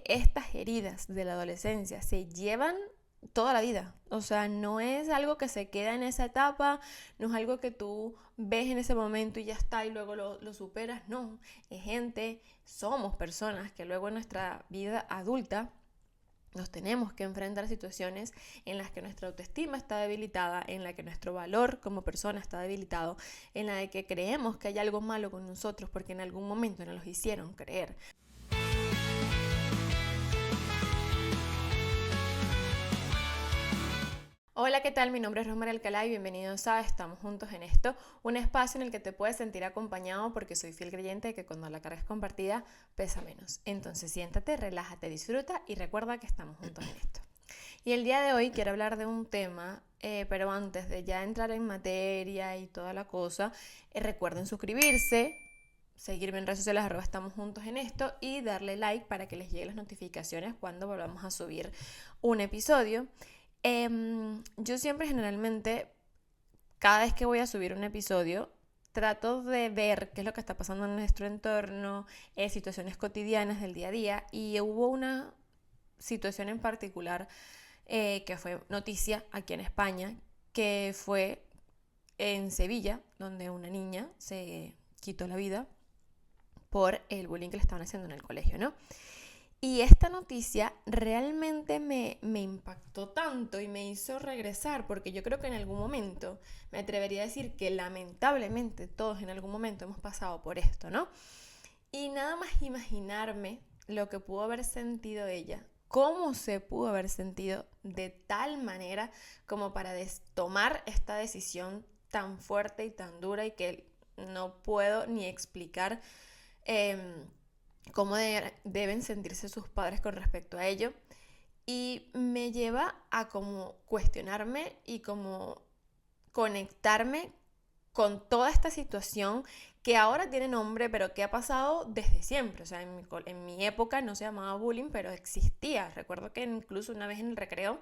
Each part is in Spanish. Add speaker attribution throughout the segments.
Speaker 1: Estas heridas de la adolescencia se llevan toda la vida, o sea, no es algo que se queda en esa etapa, no es algo que tú ves en ese momento y ya está y luego lo superas, no, es gente, somos personas que luego en nuestra vida adulta nos tenemos que enfrentar a situaciones en las que nuestra autoestima está debilitada, en la que nuestro valor como persona está debilitado, en la de que creemos que hay algo malo con nosotros porque en algún momento nos los hicieron creer. Hola, ¿qué tal? Mi nombre es Rosmar Alcalá y bienvenidos a Estamos Juntos en Esto, un espacio en el que te puedes sentir acompañado porque soy fiel creyente de que cuando la carga es compartida pesa menos. Entonces siéntate, relájate, disfruta y recuerda que estamos juntos en esto. Y el día de hoy quiero hablar de un tema, pero antes de ya entrar en materia y toda la cosa, recuerden suscribirse, seguirme en redes sociales, @estamos juntos en esto y darle like para que les lleguen las notificaciones cuando volvamos a subir un episodio. Yo siempre generalmente, cada vez que voy a subir un episodio, trato de ver qué es lo que está pasando en nuestro entorno, situaciones cotidianas del día a día, y hubo una situación en particular que fue noticia aquí en España, que fue en Sevilla, donde una niña se quitó la vida por el bullying que le estaban haciendo en el colegio, ¿no? Y esta noticia realmente me impactó tanto y me hizo regresar, porque yo creo que en algún momento, me atrevería a decir que lamentablemente todos en algún momento hemos pasado por esto, ¿no? Y nada más imaginarme lo que pudo haber sentido ella, cómo se pudo haber sentido de tal manera como para tomar esta decisión tan fuerte y tan dura y que no puedo ni explicar cómo deben sentirse sus padres con respecto a ello. Y me lleva a como cuestionarme y como conectarme con toda esta situación que ahora tiene nombre, pero que ha pasado desde siempre. O sea, en mi época no se llamaba bullying, pero existía. Recuerdo que incluso una vez en el recreo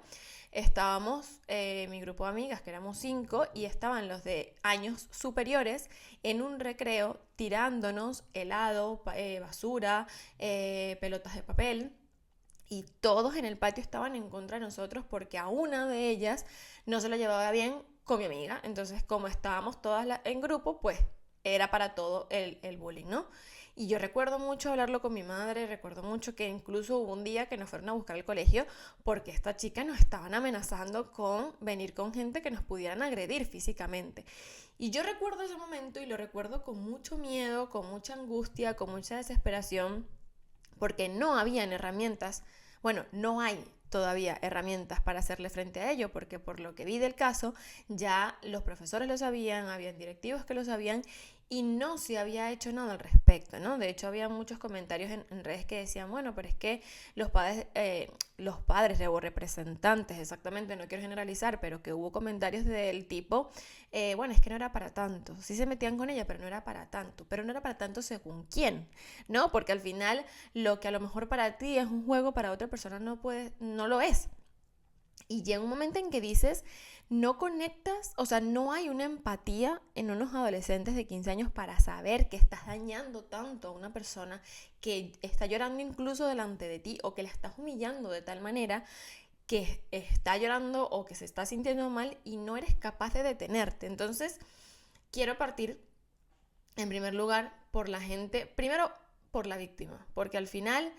Speaker 1: estábamos, mi grupo de amigas, que éramos 5, y estaban los de años superiores en un recreo tirándonos helado, basura, pelotas de papel. Y todos en el patio estaban en contra de nosotros porque a una de ellas no se la llevaba bien con mi amiga. Entonces, como estábamos todas en grupo, pues era para todo el bullying, ¿no? Y yo recuerdo mucho hablarlo con mi madre, recuerdo mucho que incluso hubo un día que nos fueron a buscar al colegio porque esta chica nos estaban amenazando con venir con gente que nos pudieran agredir físicamente. Y yo recuerdo ese momento y lo recuerdo con mucho miedo, con mucha angustia, con mucha desesperación, porque no habían herramientas, bueno, no hay todavía herramientas para hacerle frente a ello, porque por lo que vi del caso, ya los profesores lo sabían, habían directivos que lo sabían y no se había hecho nada al respecto, ¿no? De hecho, había muchos comentarios en redes que decían, bueno, pero es que los padres o representantes, exactamente, no quiero generalizar, pero que hubo comentarios del tipo, bueno, es que no era para tanto, sí se metían con ella, pero no era para tanto, pero no era para tanto según quién, ¿no? Porque al final lo que a lo mejor para ti es un juego, para otra persona no lo es. Y llega un momento en que dices, no conectas, o sea, no hay una empatía en unos adolescentes de 15 años para saber que estás dañando tanto a una persona que está llorando incluso delante de ti o que la estás humillando de tal manera que está llorando o que se está sintiendo mal y no eres capaz de detenerte. Entonces, quiero partir en primer lugar por la gente, primero por la víctima, porque al final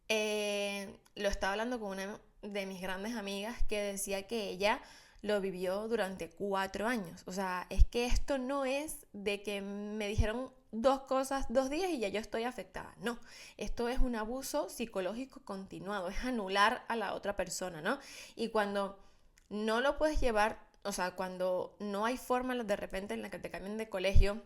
Speaker 1: lo estaba hablando con una de mis grandes amigas que decía que ella lo vivió durante 4 años. O sea, es que esto no es de que me dijeron 2 cosas 2 días y ya yo estoy afectada. No, esto es un abuso psicológico continuado, es anular a la otra persona, ¿no? Y cuando no lo puedes llevar, o sea, cuando no hay forma de repente en la que te cambien de colegio,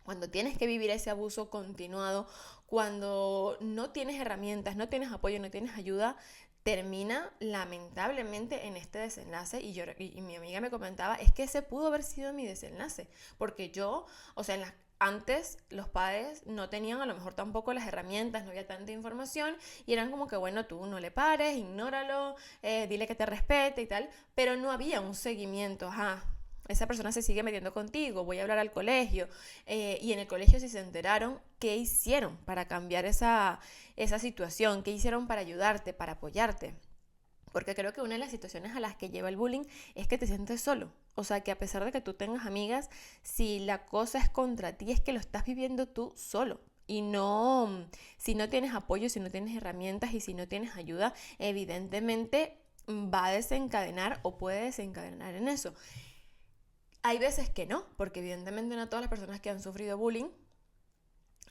Speaker 1: cuando tienes que vivir ese abuso continuado, cuando no tienes herramientas, no tienes apoyo, no tienes ayuda, termina lamentablemente en este desenlace. Y mi amiga me comentaba, es que ese pudo haber sido mi desenlace, porque yo, o sea, antes los padres no tenían a lo mejor tampoco las herramientas, no había tanta información y eran como que bueno, tú no le pares, ignóralo, dile que te respete y tal, pero no había un seguimiento, esa persona se sigue metiendo contigo, voy a hablar al colegio. Y en el colegio si se enteraron, ¿qué hicieron para cambiar esa situación? ¿Qué hicieron para ayudarte, para apoyarte? Porque creo que una de las situaciones a las que lleva el bullying es que te sientes solo. O sea, que a pesar de que tú tengas amigas, si la cosa es contra ti, es que lo estás viviendo tú solo. Y no, si no tienes apoyo, si no tienes herramientas y si no tienes ayuda, evidentemente va a desencadenar o puede desencadenar en eso. Hay veces que no, porque evidentemente no todas las personas que han sufrido bullying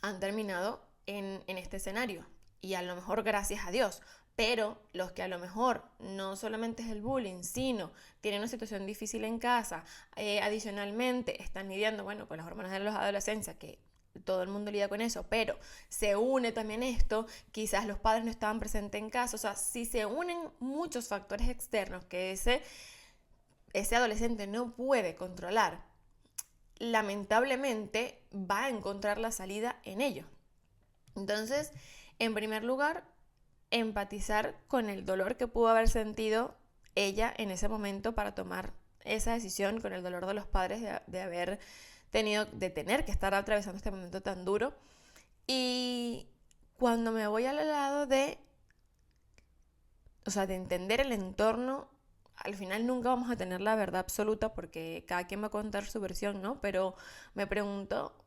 Speaker 1: han terminado en este escenario. Y a lo mejor gracias a Dios. Pero los que a lo mejor no solamente es el bullying, sino tienen una situación difícil en casa, adicionalmente están lidiando, bueno, con las hormonas de la adolescencia, que todo el mundo lidia con eso, pero se une también esto, quizás los padres no estaban presentes en casa, o sea, si se unen muchos factores externos que ese adolescente no puede controlar, lamentablemente va a encontrar la salida en ello. Entonces, en primer lugar, empatizar con el dolor que pudo haber sentido ella en ese momento para tomar esa decisión, con el dolor de los padres de haber de tener que estar atravesando este momento tan duro. Y cuando me voy al lado de entender el entorno, al final nunca vamos a tener la verdad absoluta porque cada quien va a contar su versión, ¿no? Pero me pregunto,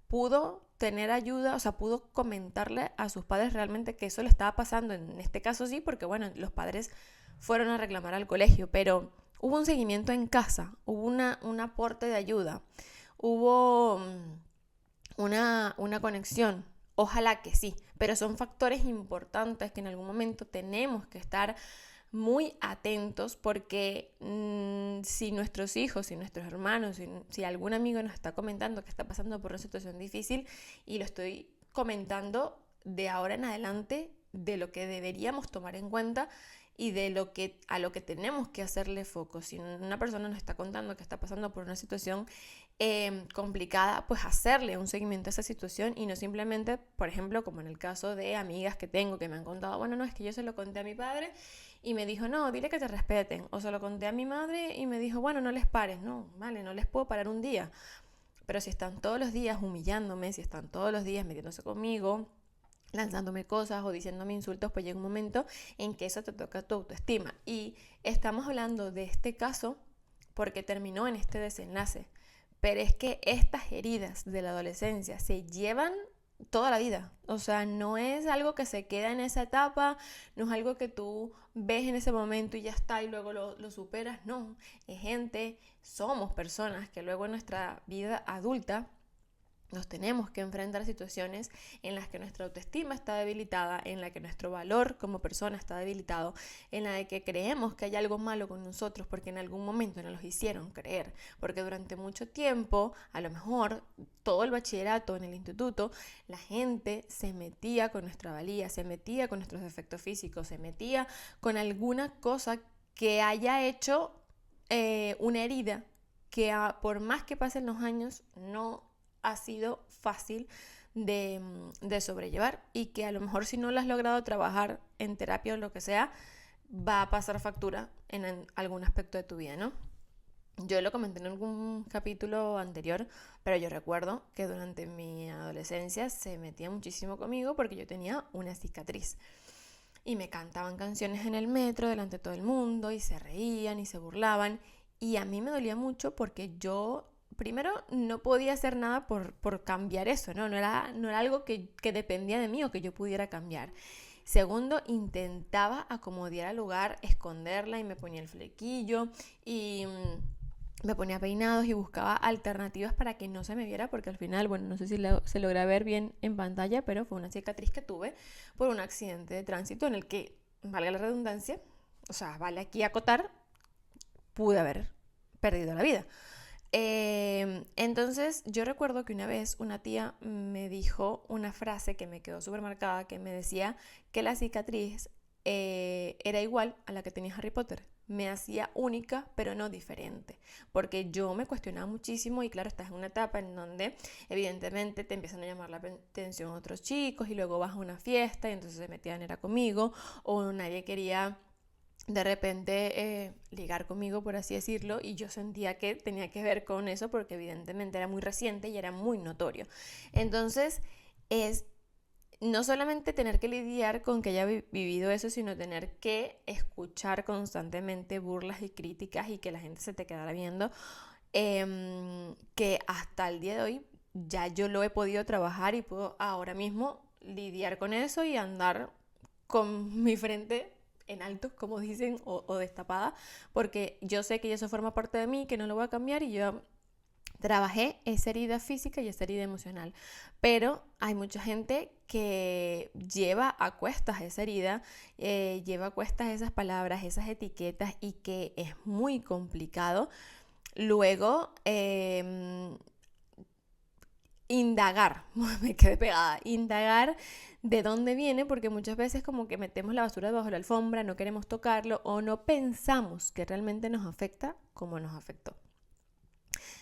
Speaker 1: pudo tener ayuda, pudo comentarle a sus padres realmente que eso le estaba pasando. En este caso sí, porque bueno, los padres fueron a reclamar al colegio, pero hubo un seguimiento en casa, hubo un aporte de ayuda, hubo una conexión. Ojalá que sí, pero son factores importantes que en algún momento tenemos que estar muy atentos porque si nuestros hijos, si nuestros hermanos, si algún amigo nos está comentando que está pasando por una situación difícil y lo estoy comentando de ahora en adelante, de lo que deberíamos tomar en cuenta y a lo que tenemos que hacerle foco. Si una persona nos está contando que está pasando por una situación complicada, pues hacerle un seguimiento a esa situación y no simplemente, por ejemplo, como en el caso de amigas que tengo que me han contado, bueno, no, es que yo se lo conté a mi padre y me dijo, no, dile que te respeten. O se lo conté a mi madre y me dijo, bueno, no les pares. No, vale, no les puedo parar un día. Pero si están todos los días humillándome, si están todos los días metiéndose conmigo, lanzándome cosas o diciéndome insultos, pues llega un momento en que eso te toca tu autoestima. Y estamos hablando de este caso porque terminó en este desenlace. Pero es que estas heridas de la adolescencia se llevan toda la vida. O sea, no es algo que se queda en esa etapa, no es algo que tú ves en ese momento y ya está y luego lo superas. No, es gente, somos personas que luego en nuestra vida adulta nos tenemos que enfrentar a situaciones en las que nuestra autoestima está debilitada, en la que nuestro valor como persona está debilitado, en la de que creemos que hay algo malo con nosotros porque en algún momento nos los hicieron creer, porque durante mucho tiempo, a lo mejor todo el bachillerato, en el instituto, la gente se metía con nuestra valía, se metía con nuestros defectos físicos, se metía con alguna cosa que haya hecho una herida que por más que pasen los años no ha sido fácil de sobrellevar y que a lo mejor si no lo has logrado trabajar en terapia o lo que sea, va a pasar factura en algún aspecto de tu vida, ¿no? Yo lo comenté en algún capítulo anterior, pero yo recuerdo que durante mi adolescencia se metía muchísimo conmigo porque yo tenía una cicatriz. Y me cantaban canciones en el metro delante de todo el mundo y se reían y se burlaban. Y a mí me dolía mucho porque yo primero no podía hacer nada por cambiar eso, ¿no? No era algo que dependía de mí o que yo pudiera cambiar. Segundo, intentaba acomodar al lugar, esconderla y me ponía el flequillo y me ponía peinados y buscaba alternativas para que no se me viera porque al final, bueno, no sé si se logra ver bien en pantalla, pero fue una cicatriz que tuve por un accidente de tránsito en el que, valga la redundancia, vale aquí acotar, pude haber perdido la vida. Entonces yo recuerdo que una vez una tía me dijo una frase que me quedó súper marcada, que me decía que la cicatriz era igual a la que tenía Harry Potter. Me hacía única, pero no diferente. Porque yo me cuestionaba muchísimo y claro, estás en una etapa en donde evidentemente te empiezan a llamar la atención otros chicos y luego vas a una fiesta y entonces se metían era conmigo o nadie quería de repente ligar conmigo, por así decirlo, y yo sentía que tenía que ver con eso porque evidentemente era muy reciente y era muy notorio. Entonces es no solamente tener que lidiar con que haya vivido eso, sino tener que escuchar constantemente burlas y críticas y que la gente se te quedara viendo, que hasta el día de hoy ya yo lo he podido trabajar y puedo ahora mismo lidiar con eso y andar con mi frente en alto, como dicen, o destapada, porque yo sé que eso forma parte de mí, que no lo voy a cambiar y yo trabajé esa herida física y esa herida emocional. Pero hay mucha gente que lleva a cuestas esa herida, lleva a cuestas esas palabras, esas etiquetas y que es muy complicado luego indagar, me quedé pegada, indagar de dónde viene, porque muchas veces como que metemos la basura debajo de la alfombra, no queremos tocarlo o no pensamos que realmente nos afecta como nos afectó.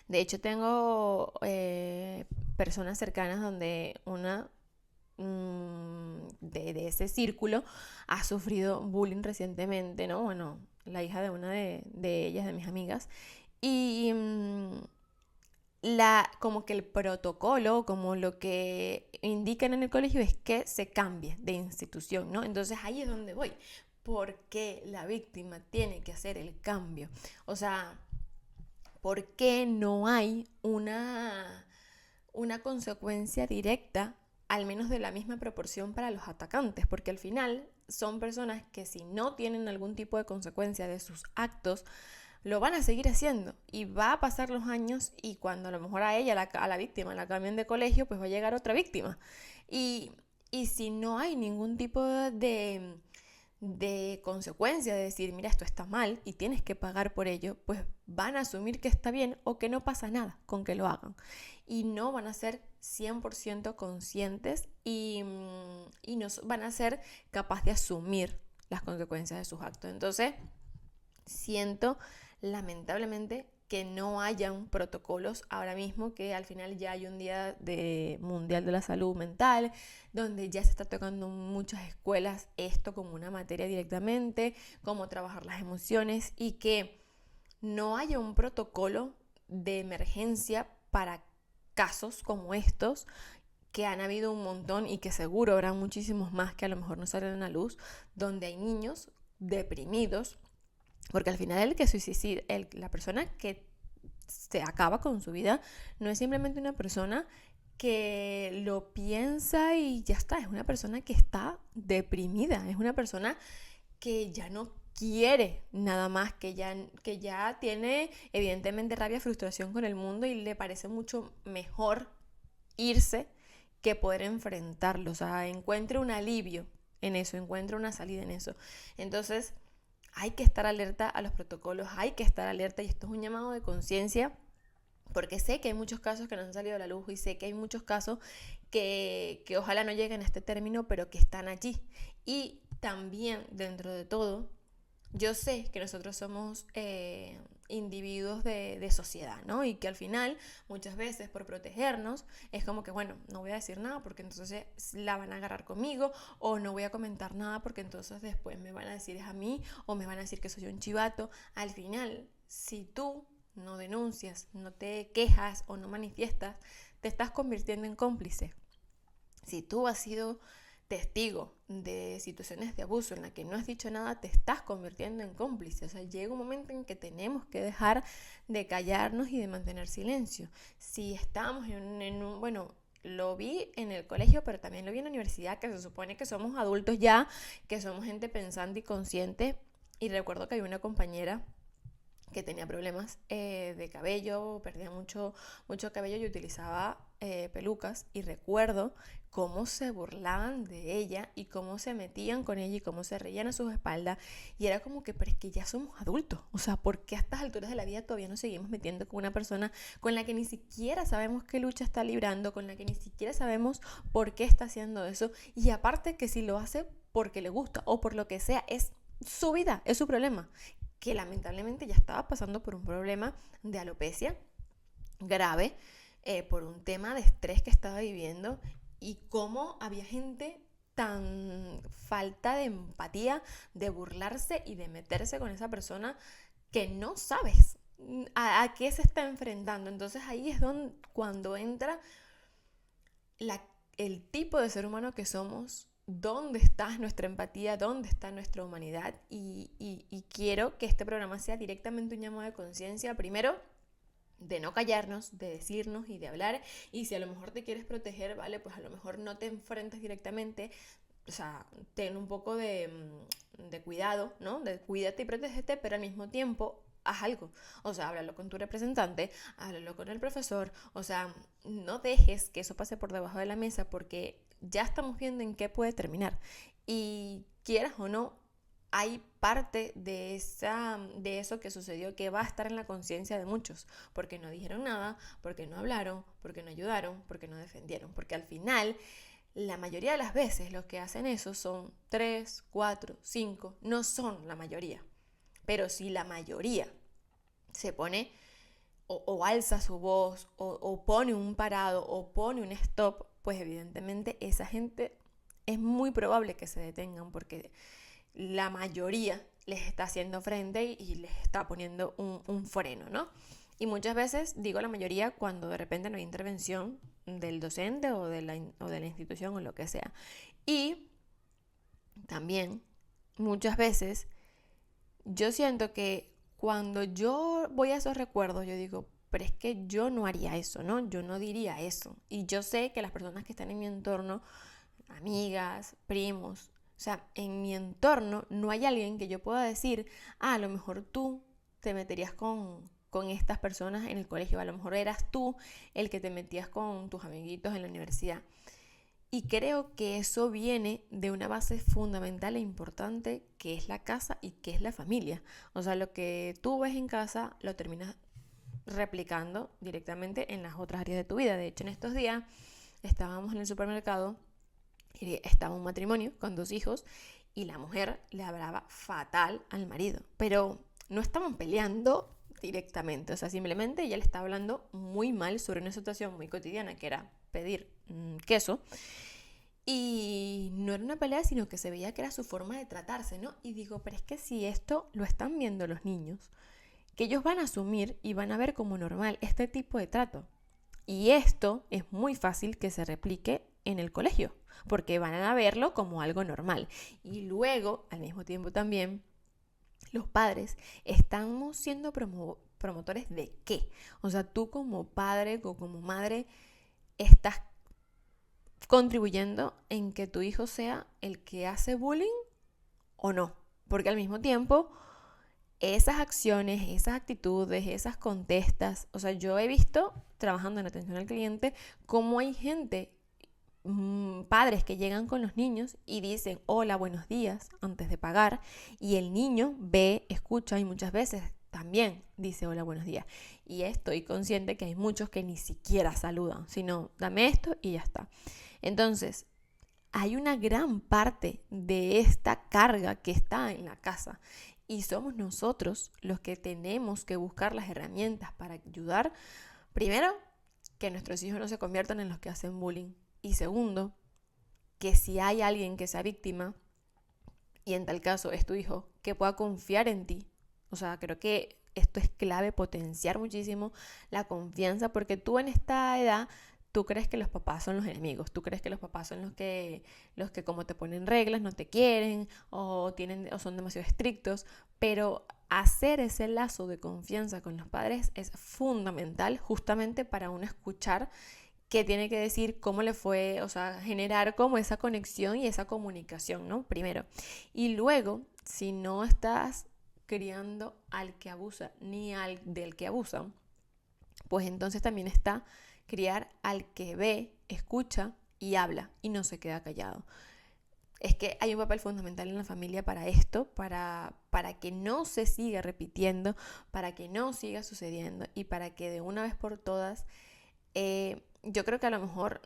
Speaker 1: De hecho, tengo personas cercanas donde una de ese círculo ha sufrido bullying recientemente, ¿no? Bueno, la hija de una de ellas, de mis amigas, y como que el protocolo, como lo que indican en el colegio es que se cambie de institución, ¿no? Entonces ahí es donde voy. ¿Por qué la víctima tiene que hacer el cambio? O sea, ¿por qué no hay una consecuencia directa, al menos de la misma proporción para los atacantes? Porque al final son personas que si no tienen algún tipo de consecuencia de sus actos, lo van a seguir haciendo y va a pasar los años y cuando a lo mejor a ella, a la víctima, la cambien de colegio, pues va a llegar otra víctima. Y, y si no hay ningún tipo de consecuencia, de decir, mira, esto está mal y tienes que pagar por ello, pues van a asumir que está bien o que no pasa nada con que lo hagan. Y no van a ser 100% conscientes y no van a ser capaces de asumir las consecuencias de sus actos. Entonces, siento lamentablemente que no hayan protocolos ahora mismo, que al final ya hay un día mundial de la salud mental, donde ya se está tocando en muchas escuelas esto como una materia directamente, cómo trabajar las emociones y que no haya un protocolo de emergencia para casos como estos, que han habido un montón y que seguro habrá muchísimos más que a lo mejor no salen a la luz, donde hay niños deprimidos. Porque al final el que suicida, la persona que se acaba con su vida, no es simplemente una persona que lo piensa y ya está, es una persona que está deprimida, es una persona que ya no quiere nada más, que ya tiene evidentemente rabia, frustración con el mundo y le parece mucho mejor irse que poder enfrentarlo. O sea, encuentre un alivio en eso, encuentre una salida en eso. Entonces, hay que estar alerta a los protocolos, hay que estar alerta y esto es un llamado de conciencia porque sé que hay muchos casos que no han salido a la luz y sé que hay muchos casos que ojalá no lleguen a este término, pero que están allí. Y también dentro de todo, yo sé que nosotros somos individuos de sociedad, ¿no? Y que al final, muchas veces por protegernos, es como que, bueno, no voy a decir nada porque entonces la van a agarrar conmigo, o no voy a comentar nada porque entonces después me van a decir es a mí, o me van a decir que soy un chivato. Al final, si tú no denuncias, no te quejas o no manifiestas, te estás convirtiendo en cómplice. Si tú has sido testigo de situaciones de abuso en las que no has dicho nada, te estás convirtiendo en cómplice. O sea, llega un momento en que tenemos que dejar de callarnos y de mantener silencio. Si estamos bueno, lo vi en el colegio, pero también lo vi en la universidad, que se supone que somos adultos ya, que somos gente pensante y consciente. Y recuerdo que había una compañera que tenía problemas de cabello, perdía mucho cabello y utilizaba pelucas, y recuerdo cómo se burlaban de ella y cómo se metían con ella y cómo se reían a sus espaldas, y era como que, pero es que ya somos adultos, o sea, ¿por qué a estas alturas de la vida todavía nos seguimos metiendo con una persona con la que ni siquiera sabemos qué lucha está librando, con la que ni siquiera sabemos por qué está haciendo eso? Y aparte que si lo hace porque le gusta o por lo que sea, es su vida, es su problema, que lamentablemente ya estaba pasando por un problema de alopecia grave, por un tema de estrés que estaba viviendo, y cómo había gente tan falta de empatía, de burlarse y de meterse con esa persona que no sabes a qué se está enfrentando. Entonces ahí es donde, cuando entra la, el tipo de ser humano que somos, dónde está nuestra empatía, dónde está nuestra humanidad. Y quiero que este programa sea directamente un llamado de conciencia, primero, de no callarnos, de decirnos y de hablar. Y si a lo mejor te quieres proteger, vale, pues a lo mejor no te enfrentes directamente. O sea, ten un poco de cuidado, ¿no? De cuídate y protégete, pero al mismo tiempo haz algo. O sea, háblalo con tu representante, háblalo con el profesor. O sea, no dejes que eso pase por debajo de la mesa, porque ya estamos viendo en qué puede terminar. Y quieras o no, hay parte de eso que sucedió que va a estar en la conciencia de muchos, porque no dijeron nada, porque no hablaron, porque no ayudaron, porque no defendieron, porque al final la mayoría de las veces los que hacen eso son 3, 4, 5, no son la mayoría. Pero si la mayoría se pone o alza su voz o pone un parado o pone un stop, pues evidentemente esa gente es muy probable que se detengan, porque la mayoría les está haciendo frente y les está poniendo un freno, ¿no? Y muchas veces digo la mayoría cuando de repente no hay intervención del docente o de la institución o lo que sea. Y también muchas veces yo siento que cuando yo voy a esos recuerdos, yo digo, pero es que yo no haría eso, ¿no? Yo no diría eso. Y yo sé que las personas que están en mi entorno, amigas, primos, o sea, en mi entorno no hay alguien que yo pueda decir, a lo mejor tú te meterías con estas personas en el colegio, a lo mejor eras tú el que te metías con tus amiguitos en la universidad. Y creo que eso viene de una base fundamental e importante que es la casa y que es la familia. O sea, lo que tú ves en casa lo terminas replicando directamente en las otras áreas de tu vida. De hecho, en estos días estábamos en el supermercado y estaba un matrimonio con 2 hijos y la mujer le hablaba fatal al marido. Pero no estaban peleando directamente, o sea, simplemente ella le estaba hablando muy mal sobre una situación muy cotidiana que era pedir queso. Y no era una pelea, sino que se veía que era su forma de tratarse, ¿no? Y digo, pero es que si esto lo están viendo los niños, que ellos van a asumir y van a ver como normal este tipo de trato. Y esto es muy fácil que se replique en el colegio, porque van a verlo como algo normal. Y luego, al mismo tiempo también, los padres estamos siendo promotores de qué. O sea, tú como padre o como madre estás contribuyendo en que tu hijo sea el que hace bullying o no. Porque al mismo tiempo, esas acciones, esas actitudes, esas contestas, o sea, yo he visto trabajando en atención al cliente cómo hay gente, padres que llegan con los niños y dicen hola, buenos días antes de pagar, y el niño ve, escucha y muchas veces también dice hola, buenos días. Y estoy consciente que hay muchos que ni siquiera saludan, sino dame esto y ya está. Entonces, hay una gran parte de esta carga que está en la casa y somos nosotros los que tenemos que buscar las herramientas para ayudar, primero, que nuestros hijos no se conviertan en los que hacen bullying, y segundo, que si hay alguien que sea víctima y en tal caso es tu hijo, que pueda confiar en ti. O sea, creo que esto es clave, potenciar muchísimo la confianza, porque tú en esta edad tú crees que los papás son los enemigos, tú crees que los papás son los que como te ponen reglas no te quieren o son demasiado estrictos, pero hacer ese lazo de confianza con los padres es fundamental justamente para uno escuchar qué tiene que decir, cómo le fue, o sea, generar como esa conexión y esa comunicación, ¿no? Primero. Y luego, si no estás criando al que abusa ni al del que abusa, pues entonces también está criar al que ve, escucha y habla y no se queda callado. Es que hay un papel fundamental en la familia para esto, para que no se siga repitiendo, para que no siga sucediendo y para que de una vez por todas, yo creo que a lo mejor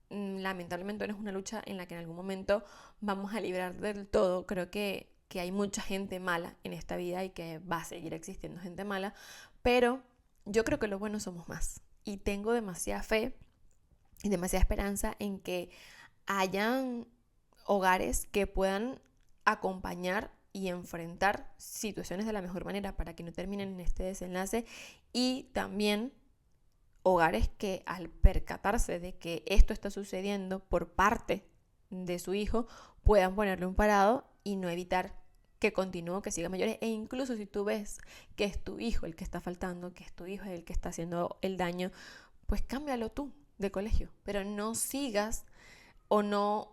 Speaker 1: lamentablemente no es una lucha en la que en algún momento vamos a librar del todo. Creo que hay mucha gente mala en esta vida y que va a seguir existiendo gente mala, pero yo creo que los buenos somos más y tengo demasiada fe y demasiada esperanza en que hayan hogares que puedan acompañar y enfrentar situaciones de la mejor manera para que no terminen en este desenlace, y también hogares que al percatarse de que esto está sucediendo por parte de su hijo puedan ponerle un parado y no evitar que continúe, que siga mayores. E incluso si tú ves que es tu hijo el que está faltando, que es tu hijo el que está haciendo el daño, pues cámbialo tú de colegio, pero no sigas o no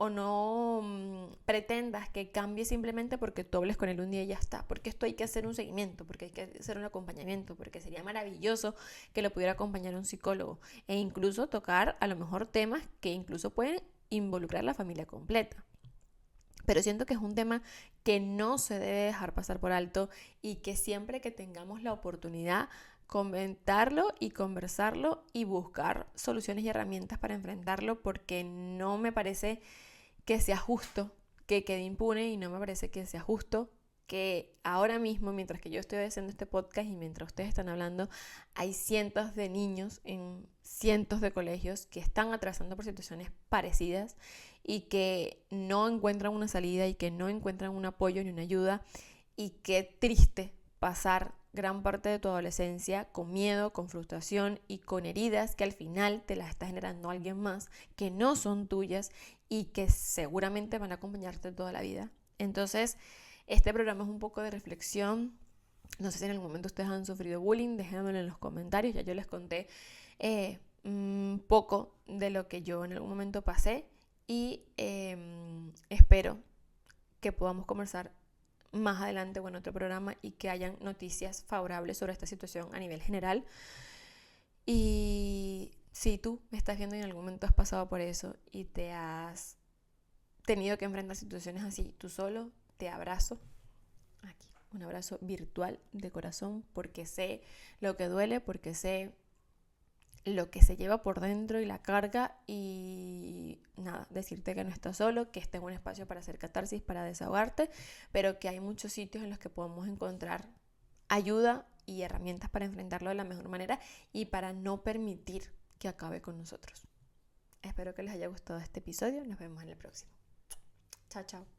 Speaker 1: pretendas que cambie simplemente porque tú hables con él un día y ya está. Porque esto hay que hacer un seguimiento, porque hay que hacer un acompañamiento, porque sería maravilloso que lo pudiera acompañar un psicólogo e incluso tocar a lo mejor temas que incluso pueden involucrar a la familia completa. Pero siento que es un tema que no se debe dejar pasar por alto y que siempre que tengamos la oportunidad, comentarlo y conversarlo y buscar soluciones y herramientas para enfrentarlo, porque no me parece que sea justo que quede impune, y no me parece que sea justo que ahora mismo, mientras que yo estoy haciendo este podcast y mientras ustedes están hablando, hay cientos de niños en cientos de colegios que están atravesando por situaciones parecidas y que no encuentran una salida y que no encuentran un apoyo ni una ayuda. Y qué triste pasar gran parte de tu adolescencia con miedo, con frustración y con heridas que al final te las está generando alguien más, que no son tuyas y que seguramente van a acompañarte toda la vida. Entonces, este programa es un poco de reflexión. No sé si en algún momento ustedes han sufrido bullying, déjenmelo en los comentarios. Ya yo les conté un poco de lo que yo en algún momento pasé, y espero que podamos conversar más adelante o en otro programa y que hayan noticias favorables sobre esta situación a nivel general. Y si tú me estás viendo y en algún momento has pasado por eso y te has tenido que enfrentar situaciones así tú solo, te abrazo aquí, un abrazo virtual de corazón, porque sé lo que duele, porque sé lo que se lleva por dentro y la carga. Y nada, decirte que no estás solo, que este es un espacio para hacer catarsis, para desahogarte, pero que hay muchos sitios en los que podemos encontrar ayuda y herramientas para enfrentarlo de la mejor manera y para no permitir que acabe con nosotros. Espero que les haya gustado este episodio. Nos vemos en el próximo. Chao, chao.